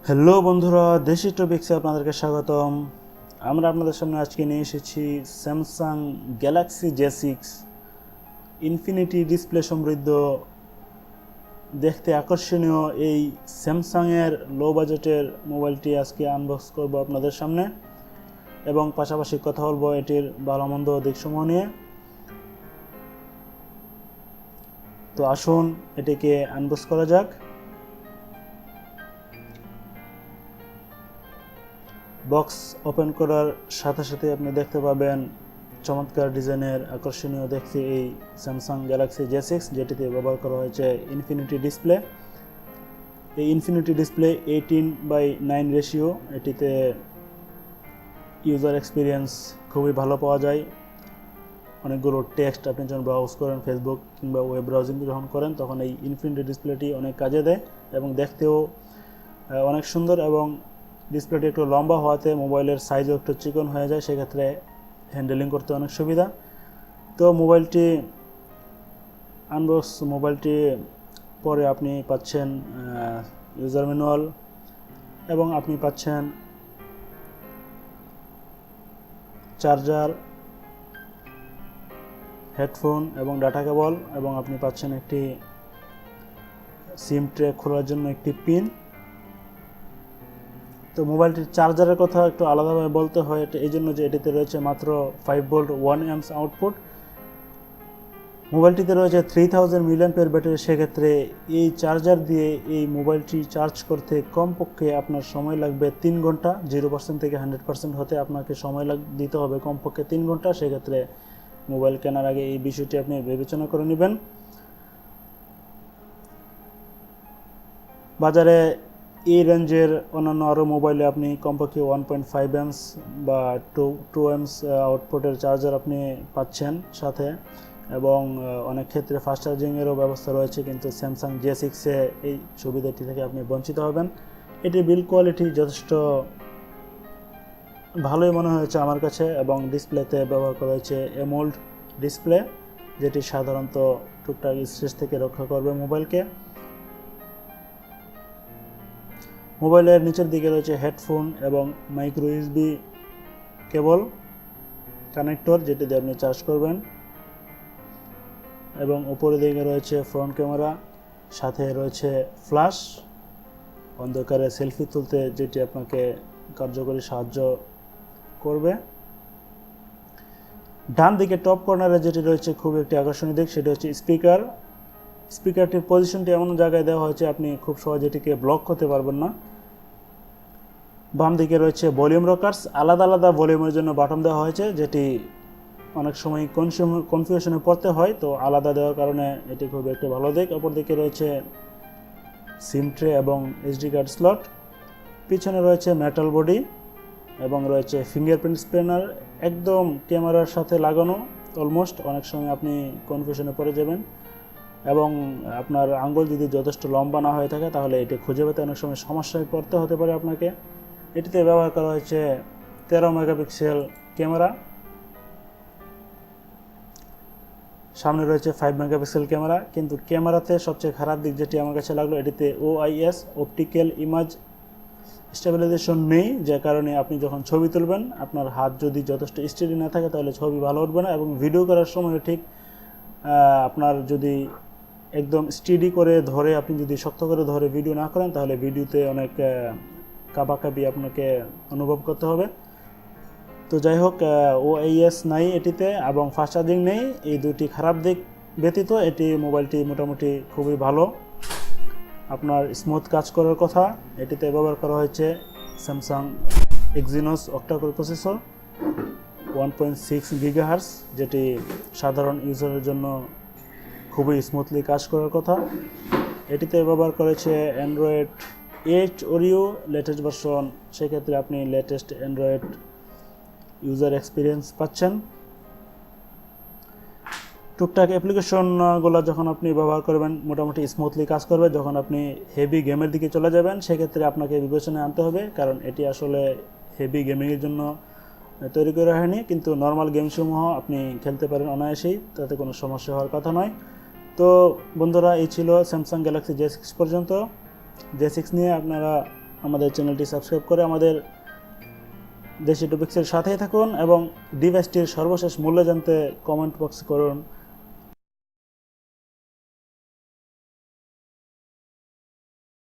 Hello বন্ধুরা, দেশি টপিক্সে আপনাদেরকে স্বাগতম। আমরা আপনাদের সামনে আজকে নিয়ে এসেছি স্যামসাং গ্যালাক্সি জে6 ইনফিনিটি ডিসপ্লে সমৃদ্ধ, দেখতে আকর্ষণীয় এই স্যামসাংয়ের লো বাজেটের মোবাইলটি আজকে আনবক্স করব আপনাদের সামনে, এবং পাশাপাশি কথা বলবো এটির ভালো মন্দ দিকসমূহ নিয়ে। তো আসুন এটিকে আনবক্স করা যাক। বক্স ওপেন করার সাথে সাথে আপনি দেখতে পাবেন চমৎকার ডিজাইনের আকর্ষণীয় দেখতে এই স্যামসাং গ্যালাক্সি জে6, যেটিতে ব্যবহার করা হয়েছে ইনফিনিটি ডিসপ্লে। এই ইনফিনিটি ডিসপ্লে 18:9 রেশিও। এটিতে ইউজার এক্সপিরিয়েন্স খুবই ভালো পাওয়া যায়। অনেকগুলো টেক্সট আপনি যখন ব্রাউজ করেন, ফেসবুক কিংবা ওয়েব ব্রাউজিং যখন করেন, তখন এই ইনফিনিটি ডিসপ্লেটি অনেক কাজে দেয় এবং দেখতেও অনেক সুন্দর, এবং ডিসপ্লেটি একটু লম্বা হওয়াতে মোবাইলের সাইজও একটু চিকন হয়ে যায়, সেক্ষেত্রে হ্যান্ডেলিং করতে অনেক সুবিধা। তো মোবাইলটি পরে আপনি পাচ্ছেন ইউজার ম্যানুয়াল, এবং আপনি পাচ্ছেন চার্জার, হেডফোন এবং ডাটা কেবল, এবং আপনি পাচ্ছেন একটি সিম ট্রে খোলার জন্য একটি পিন। তো মোবাইলটির চার্জারের কথা একটু আলাদাভাবে বলতে হয়, এই জন্য যে এটিতে রয়েছে মাত্র 5 ভোল্ট 1 অ্যাম্পস আউটপুট। মোবাইলটিতে রয়েছে 3000 mAh ব্যাটারি। সেক্ষেত্রে এই চার্জার দিয়ে এই মোবাইলটি চার্জ করতে কমপক্ষে আপনার সময় লাগবে 3 ঘন্টা। 0% থেকে 100% হতে আপনাকে সময় দিতে হবে কমপক্ষে 3 ঘন্টা। সেক্ষেত্রে মোবাইল কেনার আগে এই বিষয়টি আপনি বিবেচনা করে নেবেন। বাজারে এই রেঞ্জের অন্যান্য আরও মোবাইলে আপনি কমপক্ষে 1.5 অ্যাম্পস বা 2 অ্যাম্পস আউটপুটের চার্জার আপনি পাচ্ছেন সাথে, এবং অনেক ক্ষেত্রে ফাস্ট চার্জিংয়েরও ব্যবস্থা রয়েছে, কিন্তু স্যামসাং জে6-এ এই সুবিধাটি থেকে আপনি বঞ্চিত হবেন। এটির বিল্ড কোয়ালিটি যথেষ্ট ভালোই মনে হয়েছে আমার কাছে, এবং ডিসপ্লেতে ব্যবহার করা হয়েছে এমোল্ড ডিসপ্লে, যেটি সাধারণত টুকটাক স্ক্র্যাচ থেকে রক্ষা করবে মোবাইলকে। মোবাইলের নিচের দিকে রয়েছে হেডফোন এবং মাইক্রো ইউএসবি কেবল কানেক্টর, যেটি দিয়ে আপনি চার্জ করবেন, এবং উপরের দিকে রয়েছে ফ্রন্ট ক্যামেরা, সাথে রয়েছে ফ্ল্যাশ, অন্ধকারে সেলফি তুলতে যেটি আপনাকে কার্যকরী সাহায্য করবে। ডান দিকে টপ কর্নারে যেটি রয়েছে খুব একটি আকর্ষণীয় দিক, সেটি হচ্ছে স্পিকারটির পজিশনটি এমন জায়গায় দেওয়া হয়েছে আপনি খুব সহজে এটিকে ব্লক করতে পারবেন না। বাম দিকে রয়েছে ভলিউম রকার্স, আলাদা আলাদা ভলিউমের জন্য বাটন দেওয়া হয়েছে, যেটি অনেক সময় কনফিউশনে পড়তে হয়, তো আলাদা দেওয়ার কারণে এটি খুব একটি ভালো দিক। অপর দিকে রয়েছে সিম ট্রে এবং এসডি কার্ড স্লট, পিছনে রয়েছে মেটাল বডি, এবং রয়েছে ফিঙ্গারপ্রিন্ট স্ক্যানার, একদম ক্যামেরার সাথে লাগানো অলমোস্ট। অনেক সময় আপনি কনফিউশনে পড়ে যাবেন, এবং আপনার আঙ্গুল যদি যথেষ্ট লম্বা না হয়ে থাকে তাহলে এটি খুঁজে পেতে অনেক সময় সমস্যায় পড়তে হতে পারে আপনাকে। এটিতে ব্যবহার করা হয়েছে 13 মেগাপিক্সেল ক্যামেরা, সামনে রয়েছে 5 মেগাপিক্সেল ক্যামেরা। কিন্তু ক্যামেরাতে সবচেয়ে খারাপ দিক যেটি আমার কাছে লাগলো, এটিতে ওআইএস অপটিক্যাল ইমেজ স্টেবিলাইজেশন নেই, যে কারণে আপনি যখন ছবি তুলবেন আপনার হাত যদি যথেষ্ট স্টেডি না থাকে তাহলে ছবি ভালো উঠবে না, এবং ভিডিও করার সময় ঠিক আপনার যদি একদম স্টেডি করে ধরে, আপনি যদি শক্ত করে ধরে ভিডিও না করেন তাহলে ভিডিওতে অনেক কাঁপাকাঁপি আপনাকে অনুভব করতে হবে। তো যাই হোক, ওআইএস নাই এটিতে, এবং ফাস্ট চার্জিং নেই। এই দুটি খারাপ দিক ব্যতীত এটি মোবাইলটি মোটামুটি খুবই ভালো। আপনার স্মুথ কাজ করার কথা। এটিতে ব্যবহার করা হয়েছে Samsung Exynos octa-core processor 1.6 gigahertz, যেটি সাধারণ ইউজারের জন্য খুবই স্মুথলি কাজ করার কথা। এটিতে ব্যবহার করেছে অ্যান্ড্রয়েড 8 ওরিও লেটেস্ট ভার্সন, সেক্ষেত্রে আপনি লেটেস্ট অ্যান্ড্রয়েড ইউজার এক্সপিরিয়েন্স পাচ্ছেন। টুকটাক অ্যাপ্লিকেশনগুলো যখন আপনি ব্যবহার করবেন মোটামুটি স্মুথলি কাজ করবে। যখন আপনি হেভি গেমের দিকে চলে যাবেন সেক্ষেত্রে আপনাকে বিবেচনায় আনতে হবে, কারণ এটি আসলে হেভি গেমিংয়ের জন্য তৈরি করা হয়নি, কিন্তু নর্মাল গেমসমূহ আপনি খেলতে পারেন অনায়াসেই, তাতে কোনো সমস্যা হওয়ার কথা নয়। তো বন্ধুরা, এই ছিল স্যামসাং গ্যালাক্সি জে6 পর্যন্ত। জে6 নিয়ে আপনারা আমাদের চ্যানেলটি সাবস্ক্রাইব করে আমাদের দেশি টপিক্সের সাথেই থাকুন এবং ডিভাইসটির সর্বশেষ মূল্য জানতে কমেন্ট বক্সে করুন